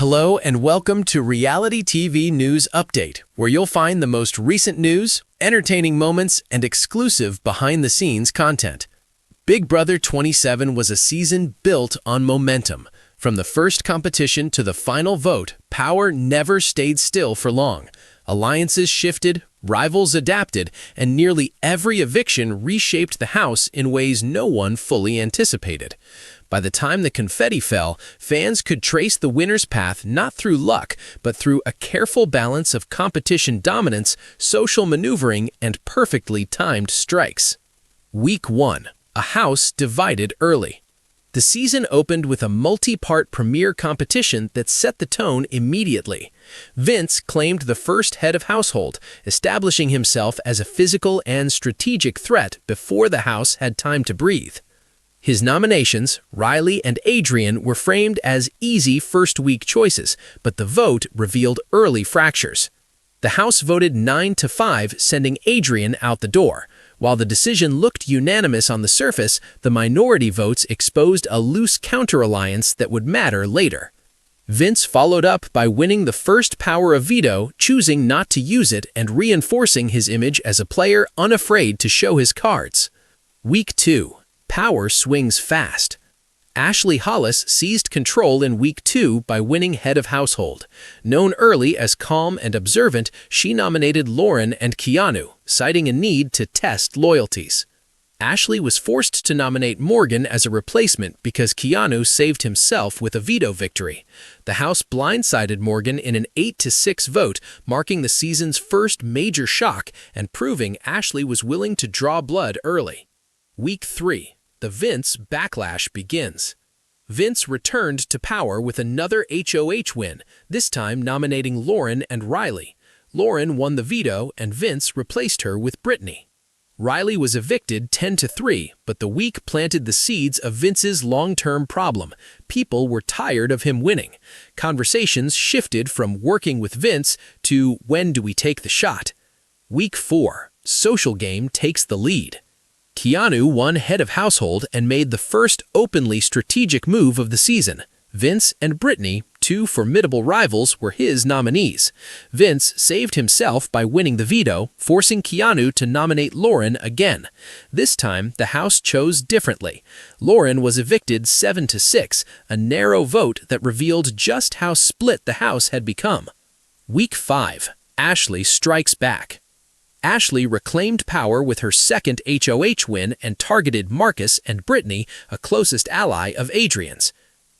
Hello and welcome to Reality TV News Update, where you'll find the most recent news, entertaining moments, and exclusive behind-the-scenes content. Big Brother 27 was a season built on momentum. From the first competition to the final vote, power never stayed still for long. Alliances shifted, rivals adapted, and nearly every eviction reshaped the house in ways no one fully anticipated. By the time the confetti fell, fans could trace the winner's path not through luck, but through a careful balance of competition dominance, social maneuvering, and perfectly timed strikes. Week 1. A house divided early. The season opened with a multi-part premiere competition that set the tone immediately. Vince claimed the first head of household, establishing himself as a physical and strategic threat before the house had time to breathe. His nominations, Riley and Adrian, were framed as easy first-week choices, but the vote revealed early fractures. The House voted 9-5, sending Adrian out the door. While the decision looked unanimous on the surface, the minority votes exposed a loose counter-alliance that would matter later. Vince followed up by winning the first power of veto, choosing not to use it and reinforcing his image as a player unafraid to show his cards. Week 2. Power swings fast. Ashley Hollis seized control in Week 2 by winning Head of Household. Known early as calm and observant, she nominated Lauren and Keanu, citing a need to test loyalties. Ashley was forced to nominate Morgan as a replacement because Keanu saved himself with a veto victory. The House blindsided Morgan in an 8-6 vote, marking the season's first major shock and proving Ashley was willing to draw blood early. Week 3. The Vince backlash begins. Vince returned to power with another HOH win, this time nominating Lauren and Riley. Lauren won the veto and Vince replaced her with Brittany. Riley was evicted 10-3, but the week planted the seeds of Vince's long-term problem. People were tired of him winning. Conversations shifted from working with Vince to when do we take the shot? Week 4. Social game takes the lead. Keanu won Head of Household and made the first openly strategic move of the season. Vince and Brittany, two formidable rivals, were his nominees. Vince saved himself by winning the veto, forcing Keanu to nominate Lauren again. This time, the House chose differently. Lauren was evicted 7-6, a narrow vote that revealed just how split the House had become. Week 5. Ashley strikes back. Ashley reclaimed power with her second HOH win and targeted Marcus and Brittany, a closest ally of Adrian's.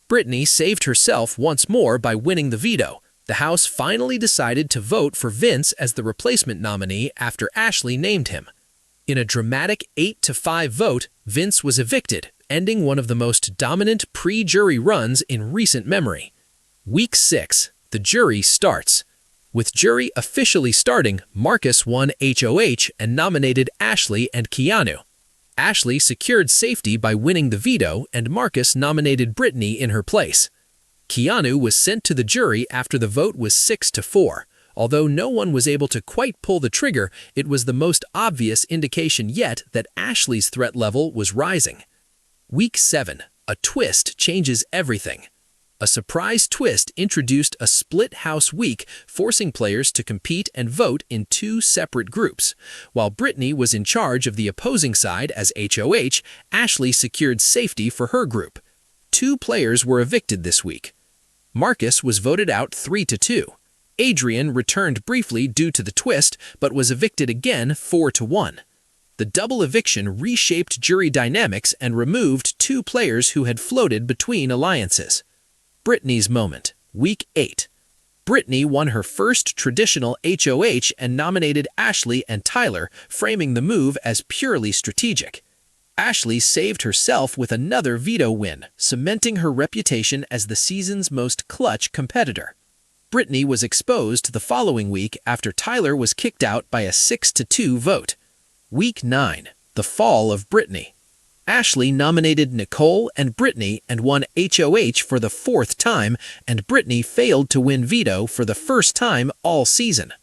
Brittany saved herself once more by winning the veto. The House finally decided to vote for Vince as the replacement nominee after Ashley named him. In a dramatic 8-5 vote, Vince was evicted, ending one of the most dominant pre-jury runs in recent memory. Week 6. The jury starts. With jury officially starting, Marcus won HOH and nominated Ashley and Keanu. Ashley secured safety by winning the veto, and Marcus nominated Brittany in her place. Keanu was sent to the jury after the vote was 6-4. Although no one was able to quite pull the trigger, it was the most obvious indication yet that Ashley's threat level was rising. Week 7. A twist changes everything. A surprise twist introduced a split house week, forcing players to compete and vote in two separate groups. While Brittany was in charge of the opposing side as HOH, Ashley secured safety for her group. Two players were evicted this week. Marcus was voted out 3-2. Adrian returned briefly due to the twist, but was evicted again 4-1. The double eviction reshaped jury dynamics and removed two players who had floated between alliances. Brittany's moment. Week 8. Brittany won her first traditional HOH and nominated Ashley and Tyler, framing the move as purely strategic. Ashley saved herself with another veto win, cementing her reputation as the season's most clutch competitor. Brittany was exposed the following week after Tyler was kicked out by a 6-2 vote. Week 9. The fall of Brittany. Ashley nominated Nicole and Brittany and won HOH for the fourth time, and Brittany failed to win veto for the first time all season.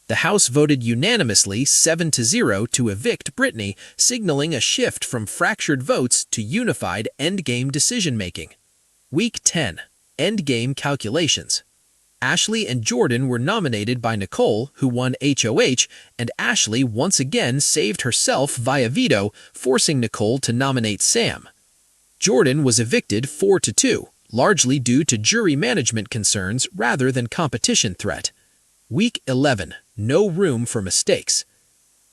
The House voted unanimously 7-0 to evict Brittany, signaling a shift from fractured votes to unified endgame decision-making. Week 10. Endgame calculations. Ashley and Jordan were nominated by Nicole, who won HOH, and Ashley once again saved herself via veto, forcing Nicole to nominate Sam. Jordan was evicted 4-2, largely due to jury management concerns rather than competition threat. Week 11. No room for mistakes.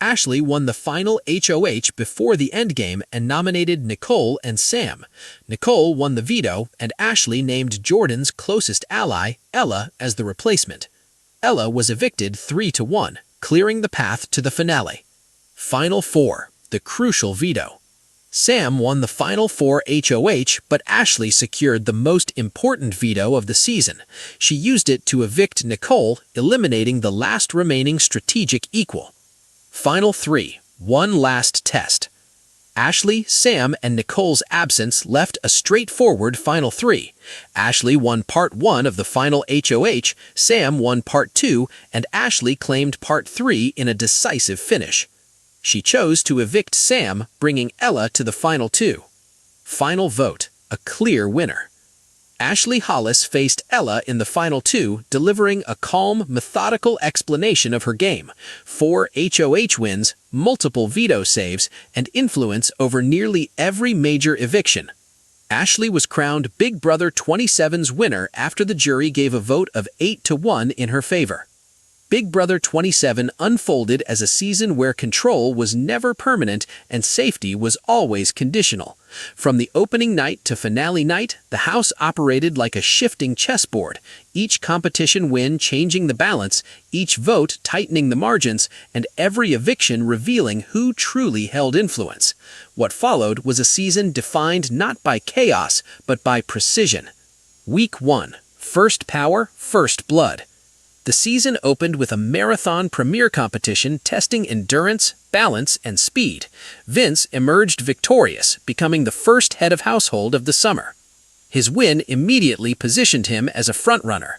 Ashley won the final HOH before the endgame and nominated Nicole and Sam. Nicole won the veto, and Ashley named Jordan's closest ally, Ella, as the replacement. Ella was evicted 3-1, clearing the path to the finale. Final 4. The crucial veto. Sam won the final 4 HOH, but Ashley secured the most important veto of the season. She used it to evict Nicole, eliminating the last remaining strategic equal. Final 3. One last test. Ashley, Sam, and Nicole's absence left a straightforward Final 3. Ashley won Part 1 of the final HOH, Sam won Part 2, and Ashley claimed Part 3 in a decisive finish. She chose to evict Sam, bringing Ella to the Final 2. Final vote. A clear winner. Ashley Hollis faced Ella in the Final 2, delivering a calm, methodical explanation of her game, 4 HOH wins, multiple veto saves, and influence over nearly every major eviction. Ashley was crowned Big Brother 27's winner after the jury gave a vote of 8-1 in her favor. Big Brother 27 unfolded as a season where control was never permanent and safety was always conditional. From the opening night to finale night, the house operated like a shifting chessboard, each competition win changing the balance, each vote tightening the margins, and every eviction revealing who truly held influence. What followed was a season defined not by chaos, but by precision. Week 1. First Power, First Blood. The season opened with a marathon premiere competition testing endurance, balance, and speed. Vince emerged victorious, becoming the first head of household of the summer. His win immediately positioned him as a frontrunner.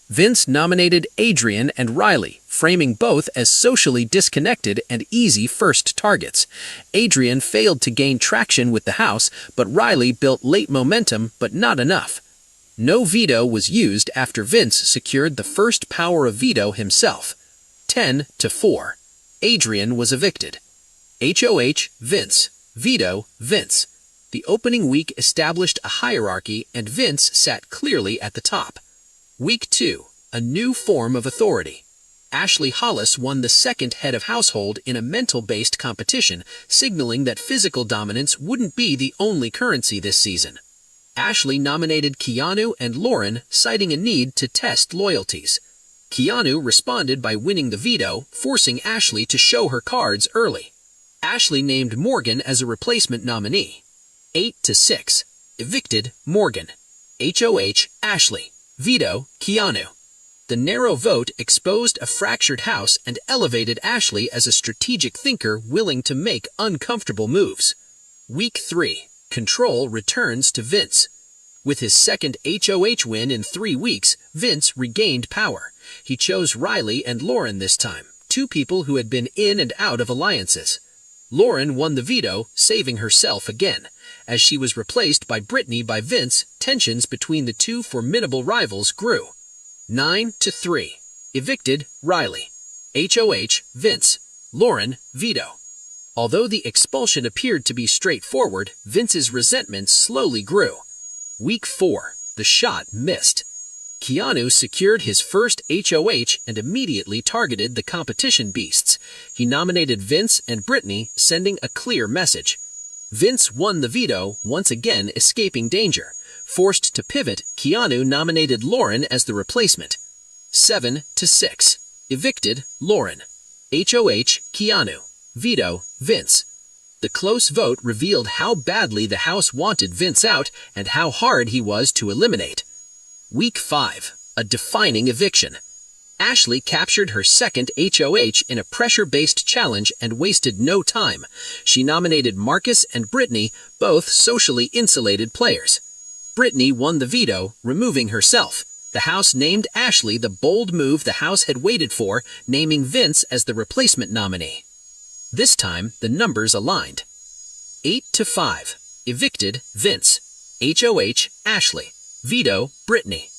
Vince nominated Adrian and Riley, framing both as socially disconnected and easy first targets. Adrian failed to gain traction with the house, but Riley built late momentum, but not enough. No veto was used after Vince secured the first power of veto himself. 10-4. Adrian was evicted. HOH, Vince. Veto, Vince. The opening week established a hierarchy, and Vince sat clearly at the top. Week 2. A new form of authority. Ashley Hollis won the second head of household in a mental-based competition, signaling that physical dominance wouldn't be the only currency this season. Ashley nominated Keanu and Lauren, citing a need to test loyalties. Keanu responded by winning the veto, forcing Ashley to show her cards early. Ashley named Morgan as a replacement nominee. 8-6. Evicted, Morgan. HOH, Ashley. Veto, Keanu. The narrow vote exposed a fractured house and elevated Ashley as a strategic thinker willing to make uncomfortable moves. Week 3. Control returns to Vince. With his second HOH win in 3 weeks, Vince regained power. He chose Riley and Lauren this time, 2 people who had been in and out of alliances. Lauren won the veto, saving herself again. As she was replaced by Brittany by Vince, tensions between the 2 formidable rivals grew. 9-3. Evicted, Riley. HOH, Vince. Lauren, veto. Although the expulsion appeared to be straightforward, Vince's resentment slowly grew. Week 4. The shot missed. Keanu secured his first HOH and immediately targeted the competition beasts. He nominated Vince and Brittany, sending a clear message. Vince won the veto, once again escaping danger. Forced to pivot, Keanu nominated Lauren as the replacement. 7-6. Evicted, Lauren. HOH, Keanu. Veto, Vince. The close vote revealed how badly the house wanted Vince out and how hard he was to eliminate. Week 5. A defining eviction. Ashley captured her second HOH in a pressure-based challenge and wasted no time. She nominated Marcus and Brittany, both socially insulated players. Brittany won the veto, removing herself. The house named Ashley the bold move the house had waited for, naming Vince as the replacement nominee. This time, the numbers aligned. 8-5. Evicted, Vince. HOH, Ashley. Veto, Brittany.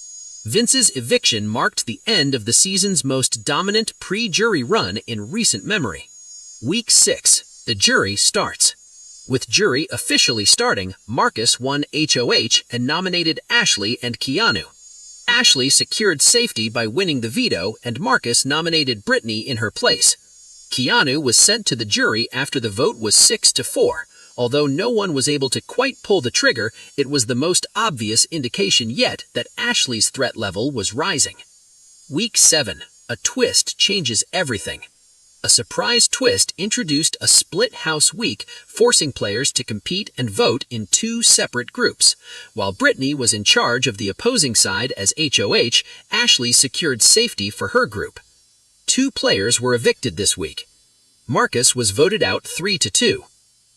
Vince's eviction marked the end of the season's most dominant pre-jury run in recent memory. Week 6, the jury starts. With jury officially starting, Marcus won HOH and nominated Ashley and Keanu. Ashley secured safety by winning the veto, and Marcus nominated Brittany in her place. Keanu was sent to the jury after the vote was 6-4. Although no one was able to quite pull the trigger, it was the most obvious indication yet that Ashley's threat level was rising. Week 7. A twist changes everything. A surprise twist introduced a split house week, forcing players to compete and vote in 2 separate groups. While Brittany was in charge of the opposing side as HOH, Ashley secured safety for her group. 2 players were evicted this week. Marcus was voted out 3-2.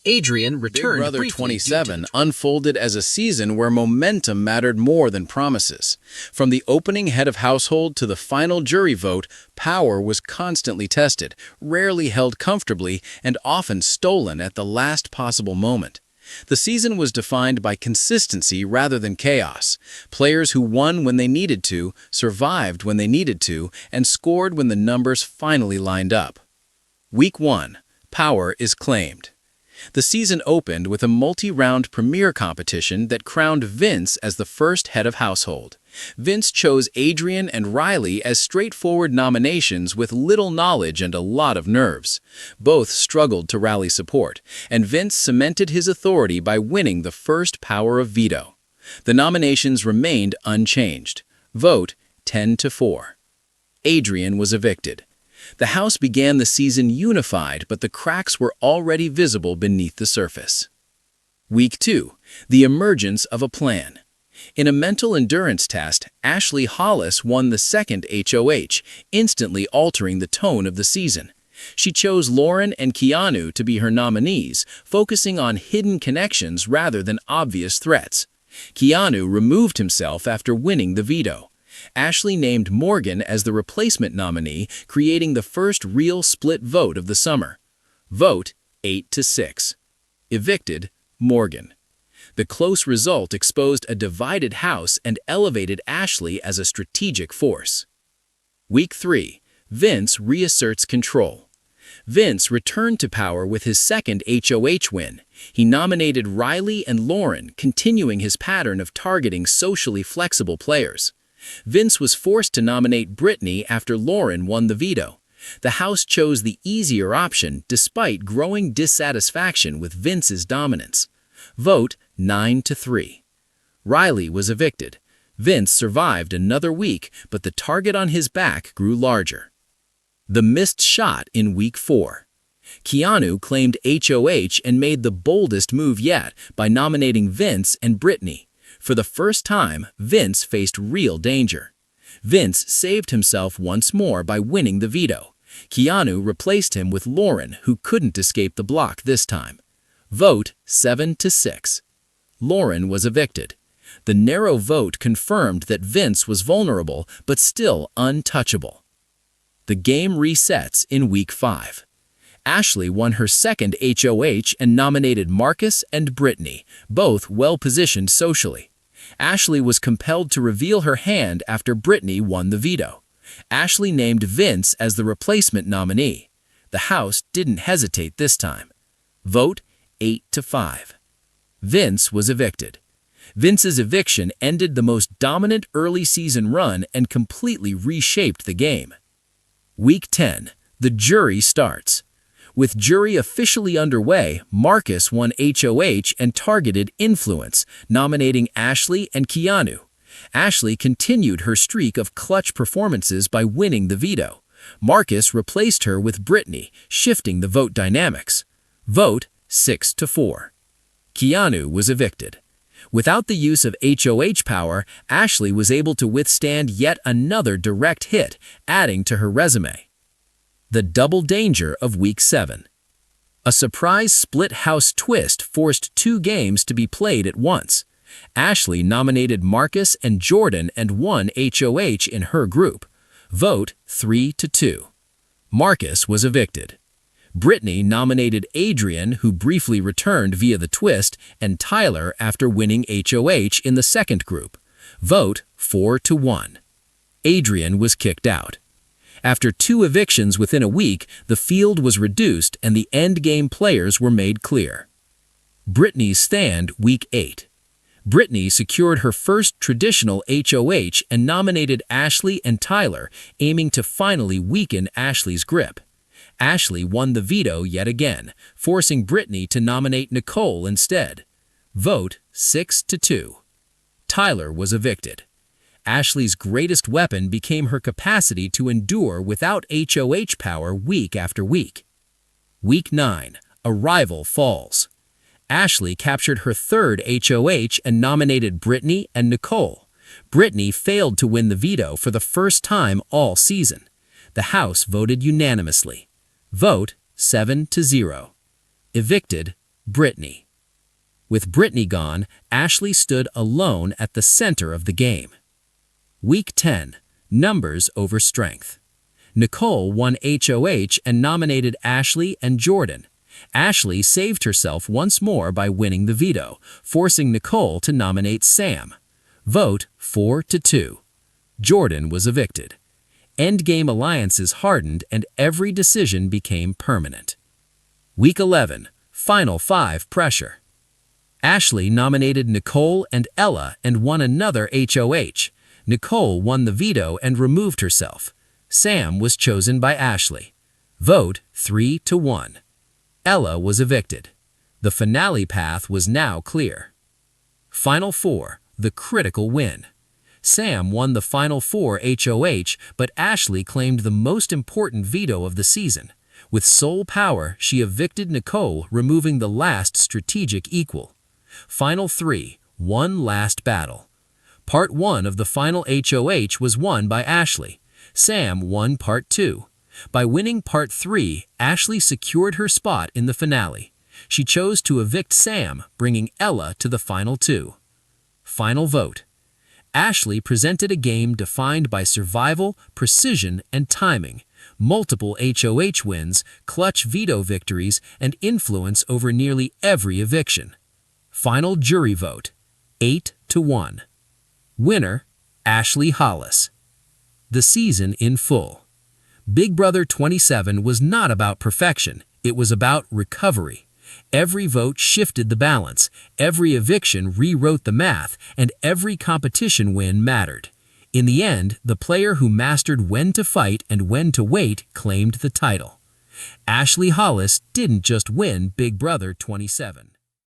Adrian returned Big Brother briefly 27 unfolded as a season where momentum mattered more than promises. From the opening head of household to the final jury vote, power was constantly tested, rarely held comfortably, and often stolen at the last possible moment. The season was defined by consistency rather than chaos. Players who won when they needed to, survived when they needed to, and scored when the numbers finally lined up. Week 1. Power is claimed. The season opened with a multi-round premiere competition that crowned Vince as the first head of household. Vince chose Adrian and Riley as straightforward nominations with little knowledge and a lot of nerves. Both struggled to rally support, and Vince cemented his authority by winning the first power of veto. The nominations remained unchanged. Vote 10-4. Adrian was evicted. The house began the season unified, but the cracks were already visible beneath the surface. Week 2. The emergence of a plan. In a mental endurance test, Ashley Hollis won the second HOH, instantly altering the tone of the season. She chose Lauren and Keanu to be her nominees, focusing on hidden connections rather than obvious threats. Keanu removed himself after winning the veto. Ashley named Morgan as the replacement nominee, creating the first real split vote of the summer. Vote 8-6. Evicted, Morgan. The close result exposed a divided house and elevated Ashley as a strategic force. Week 3. Vince reasserts control. Vince returned to power with his second HOH win. He nominated Riley and Lauren, continuing his pattern of targeting socially flexible players. Vince was forced to nominate Brittany after Lauren won the veto. The House chose the easier option despite growing dissatisfaction with Vince's dominance. Vote 9-3. Riley was evicted. Vince survived another week, but the target on his back grew larger. The missed shot in Week 4. Keanu claimed HOH and made the boldest move yet by nominating Vince and Brittany. For the first time, Vince faced real danger. Vince saved himself once more by winning the veto. Keanu replaced him with Lauren, who couldn't escape the block this time. Vote 7-6. Lauren was evicted. The narrow vote confirmed that Vince was vulnerable, but still untouchable. The game resets in Week 5. Ashley won her second HOH and nominated Marcus and Brittany, both well-positioned socially. Ashley was compelled to reveal her hand after Brittany won the veto. Ashley named Vince as the replacement nominee. The House didn't hesitate this time. Vote 8-5. Vince was evicted. Vince's eviction ended the most dominant early season run and completely reshaped the game. Week 10. The jury starts. With jury officially underway, Marcus won HOH and targeted influence, nominating Ashley and Keanu. Ashley continued her streak of clutch performances by winning the veto. Marcus replaced her with Brittany, shifting the vote dynamics. Vote 6-4. Keanu was evicted. Without the use of HOH power, Ashley was able to withstand yet another direct hit, adding to her resume. The double danger of Week 7. A surprise split-house twist forced 2 games to be played at once. Ashley nominated Marcus and Jordan and won HOH in her group. Vote 3-2. Marcus was evicted. Brittany nominated Adrian, who briefly returned via the twist, and Tyler after winning HOH in the second group. Vote 4-1. Adrian was kicked out. After 2 evictions within a week, the field was reduced and the endgame players were made clear. Brittany's stand, Week 8. Brittany secured her first traditional HOH and nominated Ashley and Tyler, aiming to finally weaken Ashley's grip. Ashley won the veto yet again, forcing Brittany to nominate Nicole instead. Vote 6-2. Tyler was evicted. Ashley's greatest weapon became her capacity to endure without HOH power week after week. Week 9. A rival falls. Ashley captured her third HOH and nominated Brittany and Nicole. Brittany failed to win the veto for the first time all season. The House voted unanimously. Vote 7-0. Evicted, Brittany. With Brittany gone, Ashley stood alone at the center of the game. Week 10. Numbers over strength. Nicole won HOH and nominated Ashley and Jordan. Ashley saved herself once more by winning the veto, forcing Nicole to nominate Sam. Vote 4-2. Jordan was evicted. Endgame alliances hardened and every decision became permanent. Week 11. Final 5 pressure. Ashley nominated Nicole and Ella and won another HOH. Nicole won the veto and removed herself. Sam was chosen by Ashley. Vote 3-1. Ella was evicted. The finale path was now clear. Final 4. The critical win. Sam won the final 4 HOH, but Ashley claimed the most important veto of the season. With sole power, she evicted Nicole, removing the last strategic equal. Final 3. One last battle. Part 1 of the final HOH was won by Ashley. Sam won Part 2. By winning Part 3, Ashley secured her spot in the finale. She chose to evict Sam, bringing Ella to the final 2. Final vote. Ashley presented a game defined by survival, precision, and timing, multiple HOH wins, clutch veto victories, and influence over nearly every eviction. Final jury vote, 8-1. Winner, Ashley Hollis. The season in full. Big Brother 27 was not about perfection, it was about recovery. Every vote shifted the balance, every eviction rewrote the math, and every competition win mattered. In the end, the player who mastered when to fight and when to wait claimed the title. Ashley Hollis didn't just win Big Brother 27.